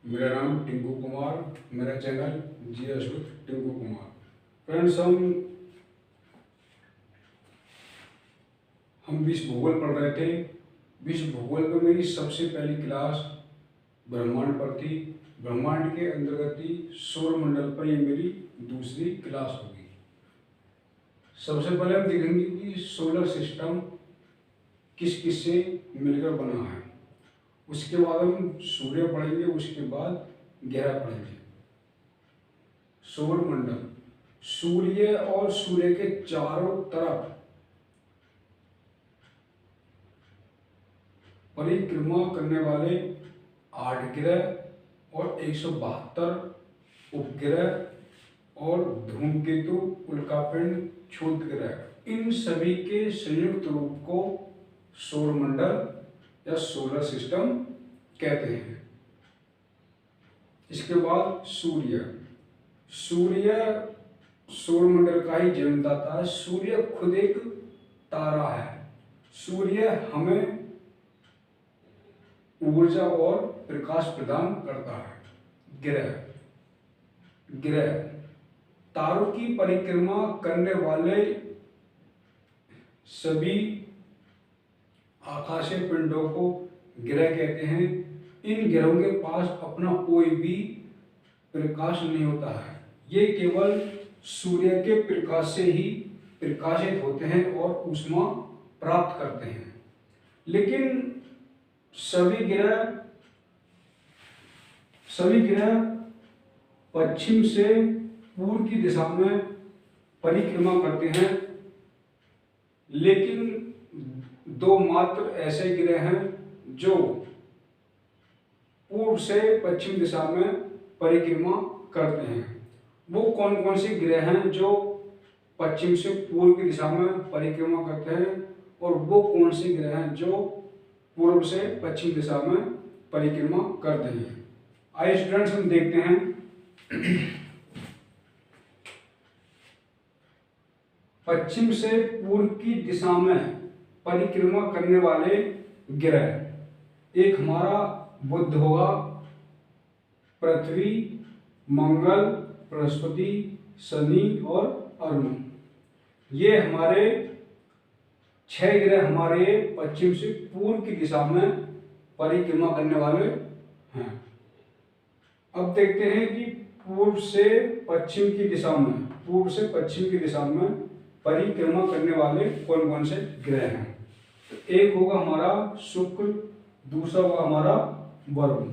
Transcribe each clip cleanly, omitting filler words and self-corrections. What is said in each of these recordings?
मेरा नाम टिंकू कुमार, मेरा channel GS with Tinku Kumar. Friends, हम विश्व भूगोल पढ़ रहे थे। विश्व भूगोल में मेरी सबसे पहली क्लास ब्रह्मांड पर थी। ब्रह्मांड के अंतर्गत ही सौरमंडल पर ये मेरी दूसरी क्लास होगी। सबसे पहले हम देखेंगे कि सोलर सिस्टम किस किस से मिलकर बना है। उसके बाद हम सूर्य पढ़ेंगे, उसके बाद ग्रह पढ़ेंगे। सौरमंडल, सूर्य और सूर्य के चारों तरफ परिक्रमा करने वाले 8 ग्रह और 172 उपग्रह और धूमकेतु, उल्कापिंड, क्षुद्र ग्रह, इन सभी के संयुक्त रूप को सौरमंडल या सोलर सिस्टम कहते हैं। इसके बाद सूर्य सौरमंडल का ही जन्मदाता है। सूर्य खुद एक तारा है। सूर्य हमें ऊर्जा और प्रकाश प्रदान करता है। ग्रह तारों की परिक्रमा करने वाले सभी आकाशीय पिंडों को ग्रह कहते हैं। इन ग्रहों के पास अपना कोई भी प्रकाश नहीं होता है। ये केवल सूर्य के प्रकाश से ही प्रकाशित होते हैं और ऊष्मा प्राप्त करते हैं। लेकिन सभी ग्रह पश्चिम से पूर्व की दिशा में परिक्रमा करते हैं। लेकिन 2 मात्र ऐसे ग्रह हैं जो पूर्व से पश्चिम दिशा में परिक्रमा करते हैं। वो कौन कौन से ग्रह हैं जो पश्चिम से पूर्व की दिशा में परिक्रमा करते हैं, और वो कौन से ग्रह हैं जो पूर्व से पश्चिम दिशा में परिक्रमा करते हैं। आइए स्टूडेंट्स, हम देखते हैं। पश्चिम से पूर्व की दिशा में परिक्रमा करने वाले ग्रह, एक हमारा बुध होगा, पृथ्वी, मंगल, बृहस्पति, शनि और अरुण। ये हमारे 6 ग्रह हमारे पश्चिम से पूर्व की दिशा में परिक्रमा करने वाले हैं। अब देखते हैं कि पूर्व से पश्चिम की दिशा में परिक्रमा करने वाले कौन कौन से ग्रह हैं। तो एक होगा हमारा शुक्र, दूसरा होगा हमारा वरुण।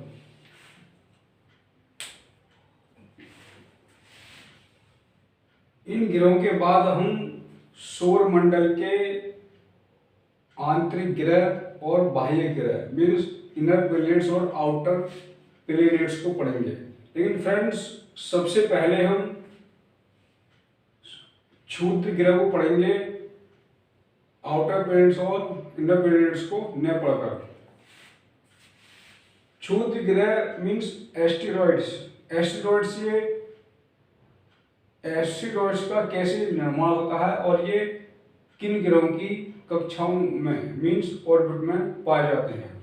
इन ग्रहों के बाद हम सौरमंडल के आंतरिक ग्रह और बाह्य ग्रह मीन्स इनर प्लैनेट्स और आउटर प्लैनेट्स को पढ़ेंगे। लेकिन फ्रेंड्स, सबसे पहले हम क्षुद्र ग्रह को पढ़ेंगे, आउटर प्लैनेट्स और इनर प्लैनेट्स को न पढ़कर। क्षुद्र ग्रह मीन्स एस्टेरॉइड्स। एस्टेरॉइड्स का कैसे निर्माण होता है और ये किन ग्रहों की कक्षाओं में मीन्स ऑर्बिट में पाए जाते हैं।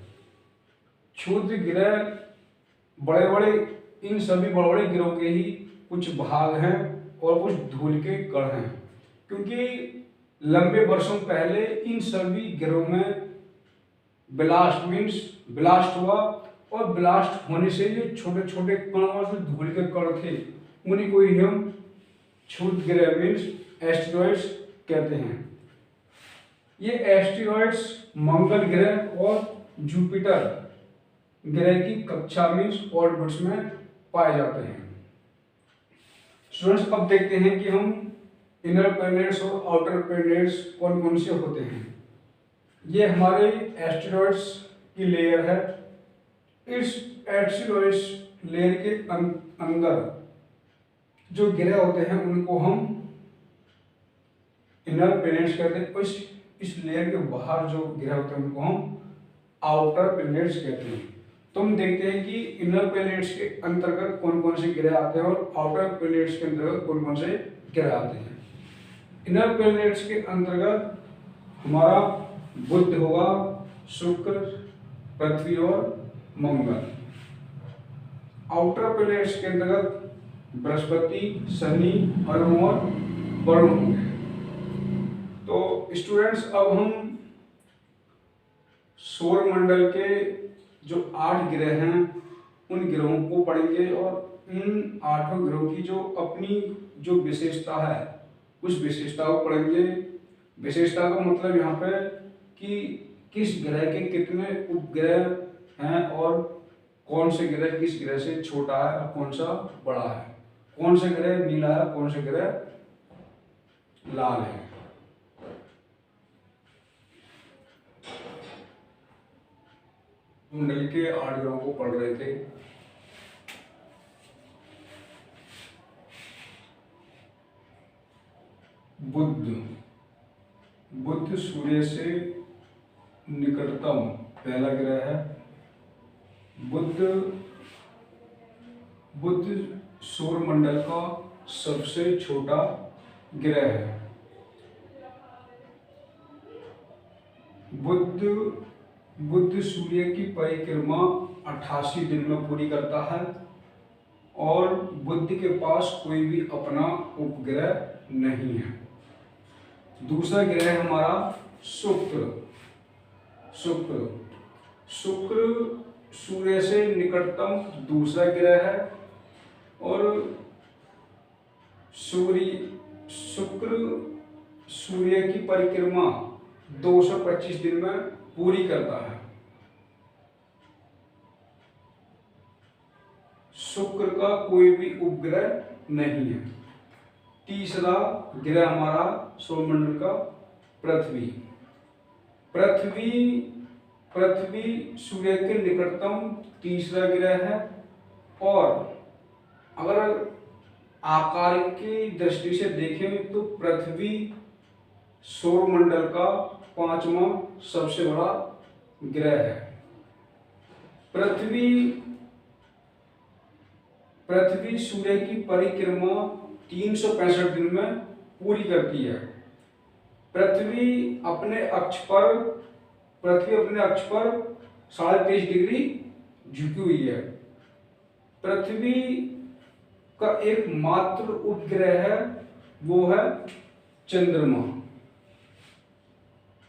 क्षुद्र ग्रह इन सभी बड़े बड़े ग्रहों के ही कुछ भाग हैं और कुछ धूल के कण हैं, क्योंकि लंबे वर्षों पहले इन सभी ग्रहों में ब्लास्ट हुआ, और ब्लास्ट होने से जो छोटे छोटे कण और जो धूल के कण थे, उन्हीं को ही हम क्षुद्र ग्रह मीन्स एस्टेरॉइड्स कहते हैं। ये एस्टेरॉइड्स मंगल ग्रह और जुपिटर ग्रह की कक्षा मीन्स ऑर्बिट्स में पाए जाते हैं। स्टूडेंट्स, अब देखते हैं कि हम इनर प्लैनेट्स और आउटर प्लैनेट्स कौन कौन से होते हैं। ये हमारे एस्टेरॉइड्स की लेयर है। इस एस्टेरॉइड्स लेयर के अंदर जो ग्रह होते हैं उनको हम इनर प्लैनेट्स कहते हैं। इस लेयर के बाहर जो ग्रह होते हैं उनको हम आउटर प्लैनेट्स कहते हैं। तो हम देखते हैं कि इनर प्लैनेट्स के अंतर्गत कौन कौन से ग्रह आते हैं और आउटर प्लैनेट्स के अंतर्गत कौन कौन से ग्रह आते हैं। इनर प्लैनेट्स के अंतर्गत हमारा बुध होगा, शुक्र, पृथ्वी और मंगल। आउटर प्लैनेट्स के अंतर्गत बृहस्पति, शनि, अरुण और वरुण होंगे। तो स्टूडेंट्स, अब हम सौर मंडल के जो 8 ग्रह हैं उन ग्रहों को पढ़ेंगे और इन 8 ग्रहों की जो अपनी जो विशेषता है उस विशेषता को पढ़ेंगे। विशेषता का मतलब यहाँ पे कि किस ग्रह के कितने उपग्रह हैं और कौन से ग्रह किस ग्रह से छोटा है और कौन सा बड़ा है, कौन से ग्रह नीला है, कौन से ग्रह लाल है। मंडल के 8 ग्रहों को पढ़ रहे थे। बुध सूर्य से निकटतम पहला ग्रह है। बुध सौर मंडल का सबसे छोटा ग्रह है। बुध सूर्य की परिक्रमा 88 दिन में पूरी करता है और बुध के पास कोई भी अपना उपग्रह नहीं है। दूसरा ग्रह है हमारा शुक्र। शुक्र सूर्य से निकटतम दूसरा ग्रह है और शुक्र सूर्य की परिक्रमा 225 दिन में पूरी करता है। शुक्र का कोई भी उपग्रह नहीं है। तीसरा ग्रह हमारा सौरमंडल का पृथ्वी सूर्य के निकटतम तीसरा ग्रह है और अगर आकार की दृष्टि से देखें तो पृथ्वी सौरमंडल का 5वां सबसे बड़ा ग्रह है। पृथ्वी सूर्य की परिक्रमा 365 दिन में पूरी करती है। पृथ्वी अपने अक्ष पर 23.5 डिग्री झुकी हुई है। पृथ्वी का एकमात्र उपग्रह है वो है चंद्रमा।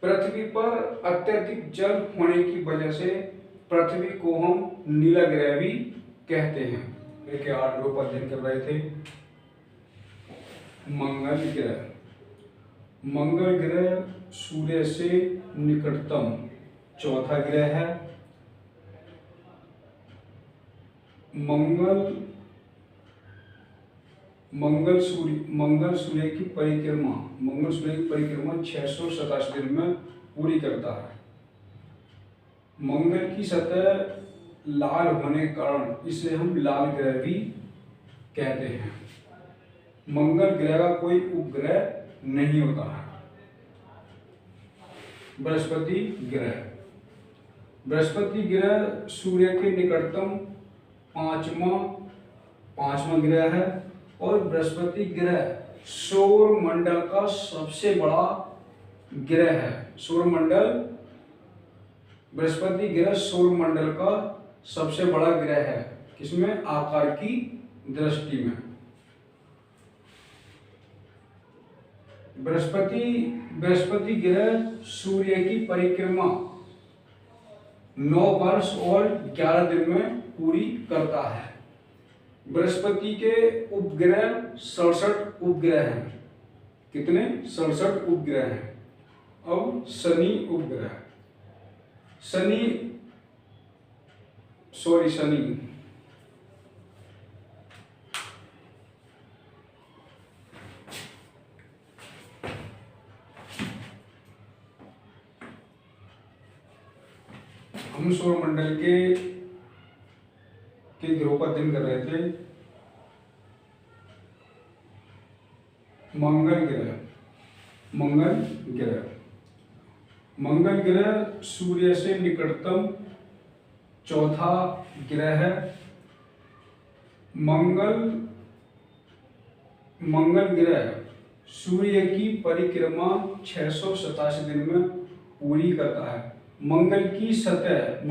पृथ्वी पर अत्यधिक जल होने की वजह से पृथ्वी को हम नीला ग्रह भी कहते हैं। देखिए 8 ग्रहों पर अध्ययन कर रहे थे। मंगल ग्रह सूर्य से निकटतम चौथा ग्रह है। मंगल सूर्य की परिक्रमा 687 दिन में पूरी करता है। मंगल की सतह लाल होने के कारण इसे हम लाल ग्रह भी कहते हैं। मंगल ग्रह का कोई उपग्रह नहीं होता है। बृहस्पति ग्रह सूर्य के निकटतम पांचवा ग्रह है और बृहस्पति ग्रह सौर मंडल का सबसे बड़ा ग्रह है। बृहस्पति ग्रह सौर मंडल का सबसे बड़ा ग्रह है। किसमें? आकार की दृष्टि में। बृहस्पति ग्रह सूर्य की परिक्रमा 9 वर्ष और 11 दिन में पूरी करता है। बृहस्पति के उपग्रह 67 उपग्रह हैं। कितने? 67 उपग्रह हैं। अब शनि उपग्रह शनि हम सौरमंडल के ग्रहों पर अध्ययन कर रहे थे। मंगल ग्रह सूर्य से निकटतम चौथा ग्रह है। मंगल ग्रह सूर्य की परिक्रमा 687 दिन में पूरी करता है। मंगल की सतह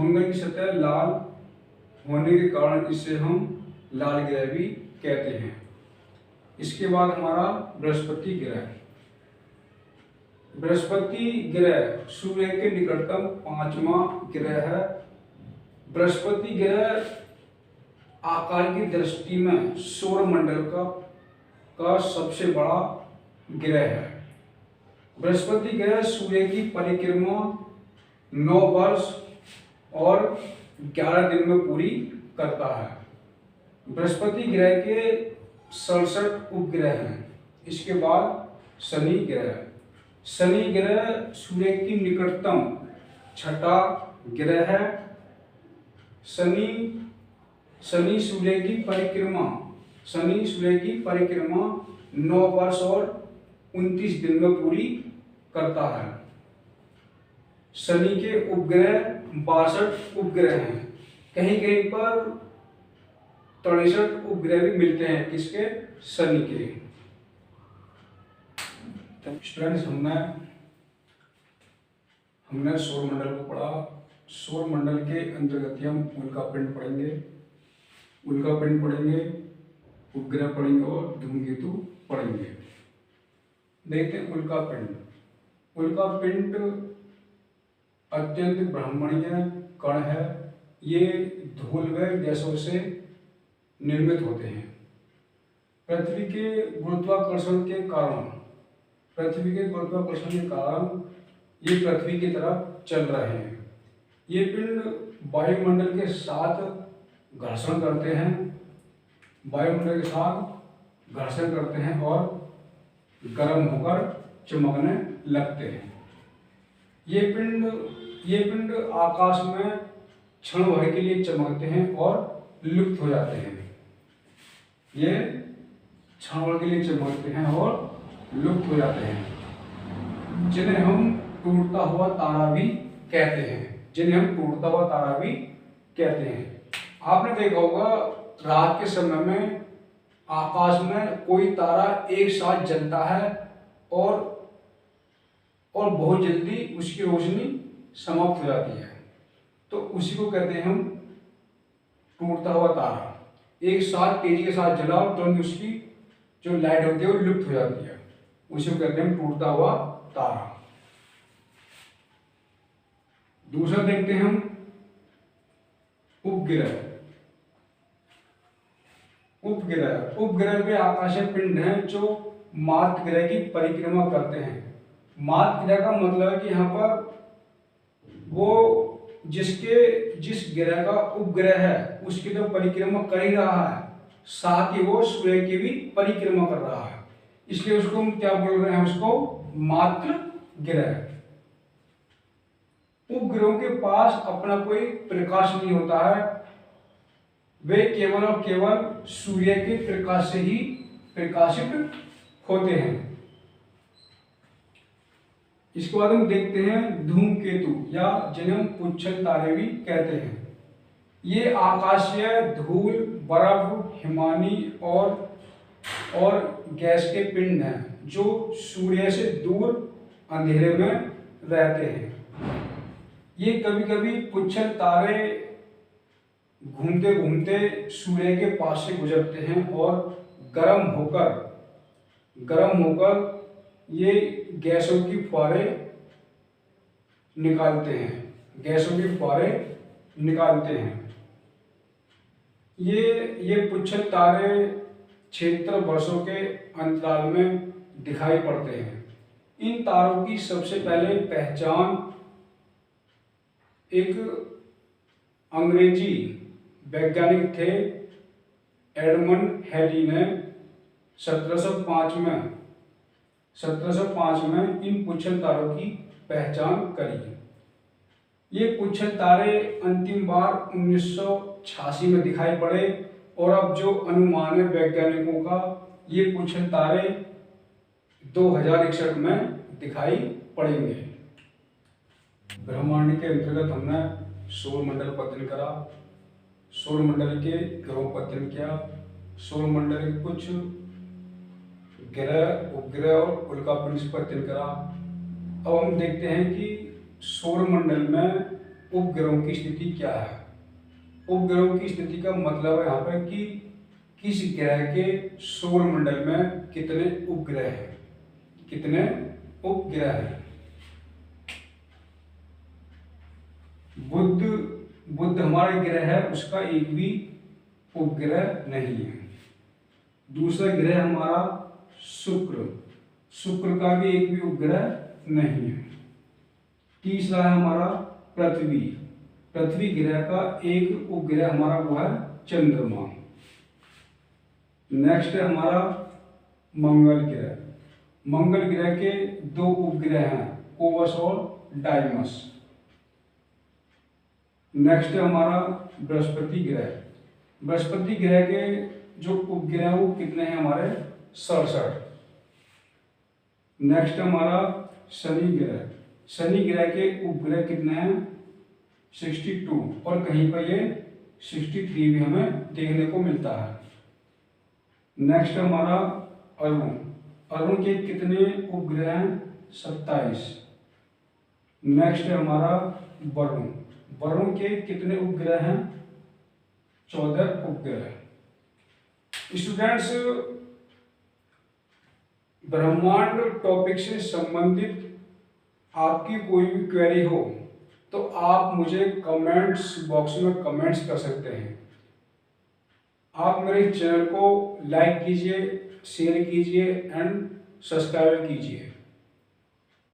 होने के कारण इसे हम लाल ग्रह भी कहते हैं। इसके बाद हमारा बृहस्पति ग्रह। बृहस्पति ग्रह सूर्य के निकटतम 5वां ग्रह है। बृहस्पति ग्रह आकार की दृष्टि में सौर मंडल का सबसे बड़ा ग्रह है। बृहस्पति ग्रह सूर्य की परिक्रमा 9 वर्ष और 11 दिन में पूरी करता है। बृहस्पति ग्रह के 67 उपग्रह हैं। इसके बाद शनि ग्रह। शनि ग्रह सूर्य की निकटतम 6ठा ग्रह है। शनि सूर्य की परिक्रमा 9 वर्ष और 29 दिन में पूरी करता है। शनि के उपग्रह 62 उपग्रह हैं। कहीं कहीं पर 63 उपग्रह भी मिलते हैं किसके, शनि के। स्टूडेंट्स, हमने सौर मंडल को पढ़ा। सौर मंडल के अंतर्गत हम उल्का पिंड पढ़ेंगे, उपग्रह पढ़ेंगे और धूमकेतु पढ़ेंगे। देखते हैं उल्का पिंड अत्यंत ब्रह्मण्य कण है। ये धूल व गैसों से निर्मित होते हैं। पृथ्वी के गुरुत्वाकर्षण के कारण ये पृथ्वी की तरफ चल रहे हैं। ये पिंड वायुमंडल के साथ घर्षण करते हैं और गर्म होकर चमकने लगते हैं। ये पिंड आकाश में क्षण भर के लिए चमकते हैं और लुप्त हो जाते हैं। ये क्षण भर के लिए चमकते हैं और लुप्त हो जाते हैं, जिन्हें हम टूटता हुआ तारा भी कहते हैं। आपने देखा होगा रात के समय में आकाश में कोई तारा एक साथ जलता है और बहुत जल्दी उसकी रोशनी समाप्त हो जाती है, तो उसी को कहते हैं हम टूटता हुआ तारा। एक साथ तेजी के साथ जला और तुरंत उसकी जो लाइट होती है वो लुप्त हो जाती है, उसी को कहते हैं हम टूटता हुआ तारा। दूसरा देखते हैं हम उपग्रह वे आकाशीय पिंड हैं जो मार्स ग्रह की परिक्रमा करते हैं। मार्स ग्रह का मतलब है कि यहाँ पर वो जिस ग्रह का उपग्रह है उसकी तो परिक्रमा कर ही रहा है, साथ ही वो सूर्य की भी परिक्रमा कर रहा है, इसलिए उसको हम क्या बोल रहे हैं, उसको मातृ ग्रह। उपग्रहों के पास अपना कोई प्रकाश नहीं होता है, वे केवल और केवल सूर्य के प्रकाश से ही प्रकाशित होते हैं। इसके बाद हम देखते हैं धूमकेतु, या जिन्हें हम पुच्छल तारे भी कहते हैं। ये आकाशीय धूल, बर्फ, हिमानी और गैस के पिंड हैं जो सूर्य से दूर अंधेरे में रहते हैं। ये कभी कभी पुच्छल तारे घूमते घूमते सूर्य के पास से गुजरते हैं और गर्म होकर ये गैसों की फुहारे निकालते हैं। ये पुच्छल तारे क्षेत्र वर्षों के अंतराल में दिखाई पड़ते हैं। इन तारों की सबसे पहले पहचान एक अंग्रेजी वैज्ञानिक थे एडमंड हैली ने 1705 में इन पुच्छल तारों की पहचान करी। ये पुच्छल तारे अंतिम बार 1986 में दिखाई पड़े और अब जो अनुमान है वैज्ञानिकों का, ये पुच्छल तारे 2061 में दिखाई पड़ेंगे। ब्रह्मांड के अंतर्गत हमने सौर मंडल पर अध्ययन करा, सौर मंडल के ग्रहों पर अध्ययन किया, सौर मंडल के कुछ ग्रह, उपग्रह और उल्का पिंड पर अध्ययन करा। अब हम देखते हैं कि सौर मंडल में उपग्रहों की स्थिति क्या है। उपग्रहों की स्थिति का मतलब है यहाँ पे कि किस ग्रह के सौर मंडल में कितने उपग्रह हैं, कितने उपग्रह हैं। बुध बुध हमारा ग्रह है, उसका एक भी उपग्रह नहीं है। दूसरा ग्रह हमारा शुक्र, शुक्र का भी एक भी उपग्रह नहीं है। तीसरा है हमारा पृथ्वी, पृथ्वी ग्रह का एक उपग्रह हमारा वो है चंद्रमा। नेक्स्ट है हमारा मंगल ग्रह, मंगल ग्रह के दो उपग्रह हैं, फोबस और डाइमस। नेक्स्ट है हमारा बृहस्पति ग्रह, बृहस्पति ग्रह के जो उपग्रह वो कितने हैं हमारे 67। नेक्स्ट हमारा शनि ग्रह, शनि ग्रह के उपग्रह कितने हैं 62 और कहीं पर ये 63 भी हमें देखने को मिलता है। नेक्स्ट हमारा अरुण, अरुण के कितने उपग्रह हैं 27। नेक्स्ट है हमारा वरुण, वरुण के कितने उपग्रह हैं 14 उपग्रह। स्टूडेंट्स, ब्रह्मांड टॉपिक से संबंधित आपकी कोई भी क्वेरी हो तो आप मुझे कमेंट्स बॉक्स में कमेंट्स कर सकते हैं। आप मेरे चैनल को लाइक कीजिए, शेयर कीजिए एंड सब्सक्राइब कीजिए।